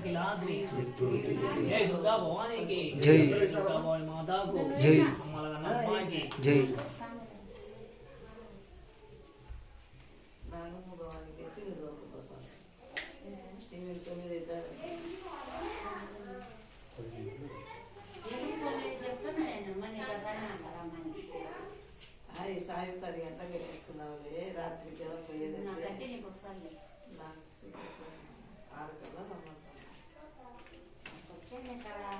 खिलाद्री जय दुर्गा भवानी की जय दुर्गा भवानी माता को जय हमारा अम्मा की जय సాయం 10 గంటలకు పెట్టుకున్నావులే రాత్రి కదా పోయేది నాకంటే నీకు వస్తాను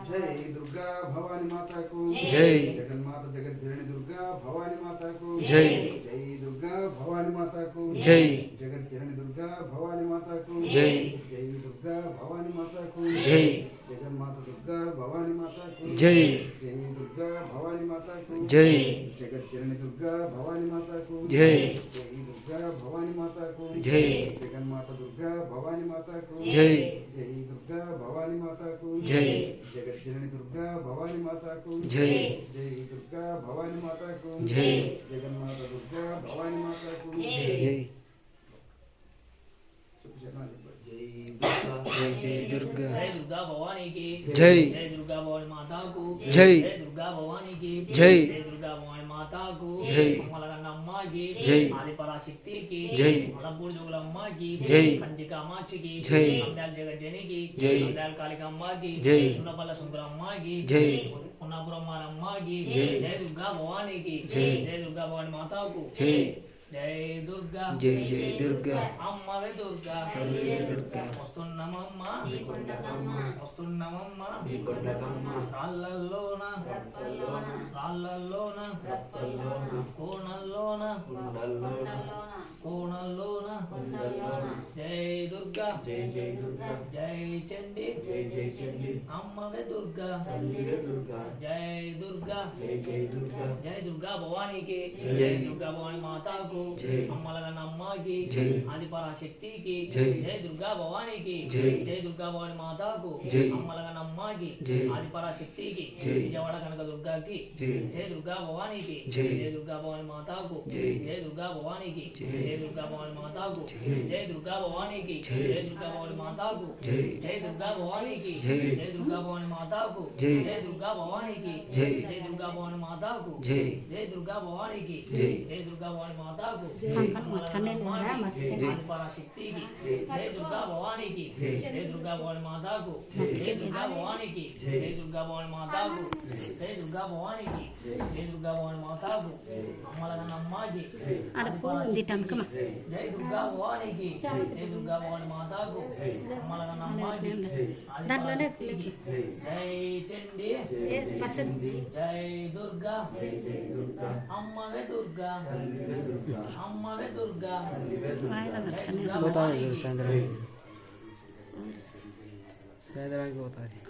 जय दुर्गा भवानी माता को जय जगन्माता जगत जननी दुर्गा भवानी माता को जय जय दुर्गा भवानी माता को जय जगत जननी दुर्गा भवानी माता को जय जय दुर्गा भवानी माता को जय जगन्माता दुर्गा भवानी माता को जय जय दुर्गा भवानी माता को जय जगत जननी दुर्गा भवानी माता को जय जय दुर्गा भवानी माता को जय जगन्माता दुर्गा भवानी माता को जय जय दुर्गा भवानी माता को जय जगत जननी दुर्गा भवानी माता को जय जय दुर्गा भवानी माता को जय जगन्माता दुर्गा भवानी माता को जय जय दुर्गा जय दुर्गा भवानी की जय जय दुर्गा भवानी माता को जय जय दुर्गा भवानी की जय जय दुर्गा भवानी माता को जय अम्मा की जय आदि पराशक्ति की जय मलपुर जोगलम्मा की जय कंचिका अम्माची की जय अंब्याल जगज्जनी की जय अंब्याल कालिका अम्मा की जय सुनबल सुंदरम्मा की जय पुन्नापुरम्मा अम्मा की जय जय दुर्गा भवानी की जय जय दुर्गा भवानी माता को जय जय दुर्गा जय जय दुर्गा अम्मवे दुर्गा दुर्गा వస్తున్నామమ్మ వస్తున్నామమ్మ రాళ్ళల్లోన రాళ్ళల్లోన కోణల్లోన కోణల్లోన జై దుర్గా జై జై దుర్గా జై చండి జై జై చండి అమ్మవే దుర్గా తల్లివే దుర్గా జై దుర్గా జై జై దుర్గా జై దుర్గా భవానీకి జై. జై దుర్గా భవానీ మాతాకు జై. అమ్మలగన్న అమ్మకి జై. ఆది పరాశక్తికి జై. జై దుర్గా భవానీకి జై. జై దుర్గా భవానీ మాతాకు జై. అమ్మలగన్న అమ్మకి జై. ఆది పరాశక్తికి జై. విజయవాడ కనక దుర్గాకి జై. జై దుర్గా భవానీకి జై. జై దుర్గా భవానీ మాతాకు జై. జై దుర్గా భవానీకి జై. జై దుర్గా భవానీ మాతాకు జై. జై దుర్గా భవానీకి జై. జై దుర్గా భవానీ మాతాకు జై. జై దుర్గా భవానీకి జై. జై దుర్గా భవానీ మాతాకు జై. జై దుర్గా భవానీకి జై. జై దుర్గా భవానీ మాతాకు జై. జై దుర్గా భవానీకి జై. జై దుర్గా భవానీ మాతాకు జై. పరాశక్తికి జై దుర్గా భవానీకి జై. జై దుర్గా భవానీ మాతాకు జై. జై దుర్గా భవానీకి జై. జై దుర్గా భవానీ మాతాకు జై దుర్గా భవానీకి జై దుర్గా భవానీ మాతాకు అమ్మలగన్న అమ్మాకి జై దుర్గా భవానీకి జై దుర్గా భవానీ మాతాకు అమ్మలగన్న అమ్మాకి ఆది పరాశక్తికి జై చండి జై దుర్గా జై జై దుర్గా అమ్మవే దుర్గా తల్లివే దుర్గా అమ్మవే దుర్గా తల్లివే దుర్గా జై దుర్గా बता భవానీకి. दो सायंकाल सायंकाल को बता दे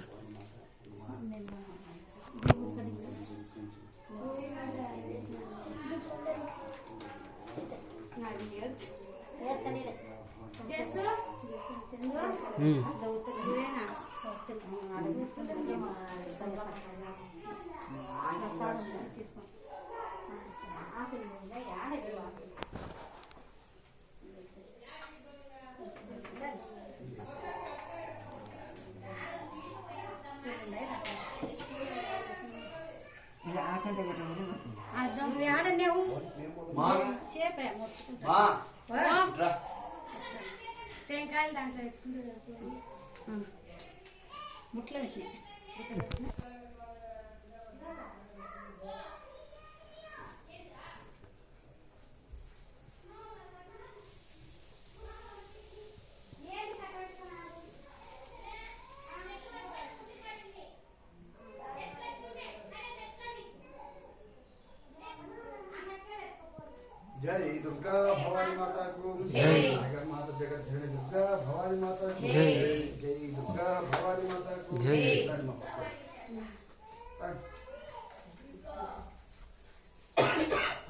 టెంకాయలు దాంట్లో పెట్టుకుంటే ముట్లో పెట్టినాయి जय दुर्गा भवानी माता को जय. जगन्माता जगत जननी दुर्गा भवानी माता को जय. जय दुर्गा भवानी माता को जय.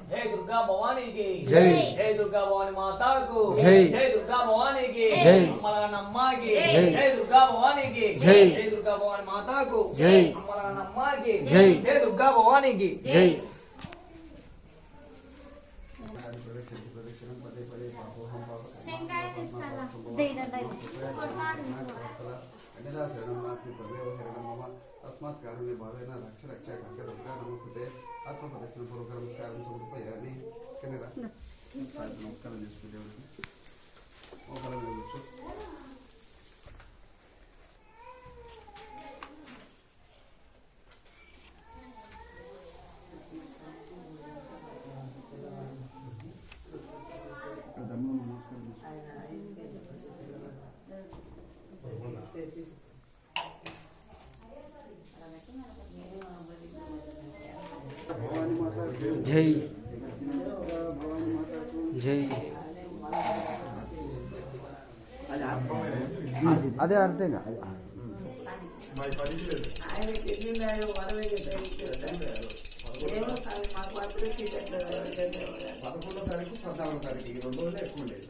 जय दुर्गा भवानी की जय. जय दुर्गा भवानी माता को जय. जय दुर्गा भवानी की जय. अम्मलगन्न अम्मा की जय. जय दुर्गा भवानी की जय. जय दुर्गा भवानी माता को जय. अम्मलगन्न अम्मा की जय. जय दुर्गा भवानी की जय టెంకాయ తీసుకురా अन्यथा शरणं नास्ति तदेव शरणं मम तस्मात् कारुण्य भावेन रक्ष रक्ष कस्य दुर्गा नमस्ते आत्मप्रदक्षिणपूर्वक नमस्कारं समर्पयामि కెమెరా నమస్కారం చేసుకుంటే మోకాళ్ళ మీద కూర్చో జై జై అదే అర్థంగా ఆయనకి ఎన్నిన్నాయో వరవే ఏమో మాకు అప్పుడే 11వ తారీఖు 14వ తారీఖు ఈ 2 రోజులే ఎక్కువ ఉండేది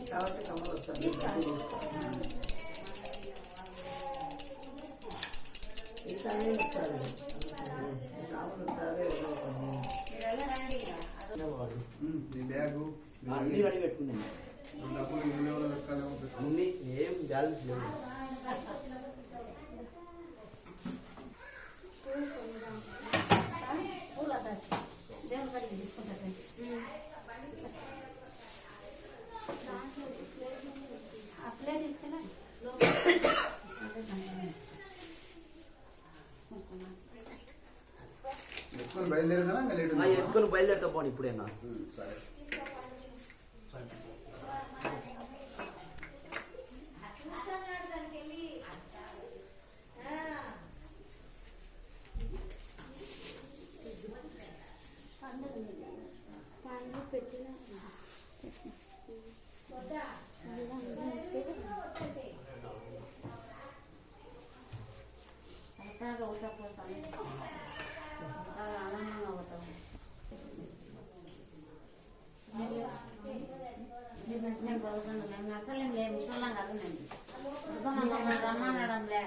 కాబట్టి కమలు వస్తుంది ఈ సమయం ఇస్తారు కాములు ఉంటారు నీ బ్యాగు అన్ని రెడీ పెట్టుకున్నాను డబ్బులు ఇల్లు ఎవరో లెక్కలేమో పెట్టు. అన్ని ఏం బ్యాలెన్స్ లేవు ఎత్తుకొని బయలుదేరిందా ఇంకా లేట్ ఉందా? ఎత్తుకొని బయలుదేరుతా పోను ఇప్పుడేనా సరే అసలు ఏం లేదు ముసలాం కాదు రమ్మనడంలే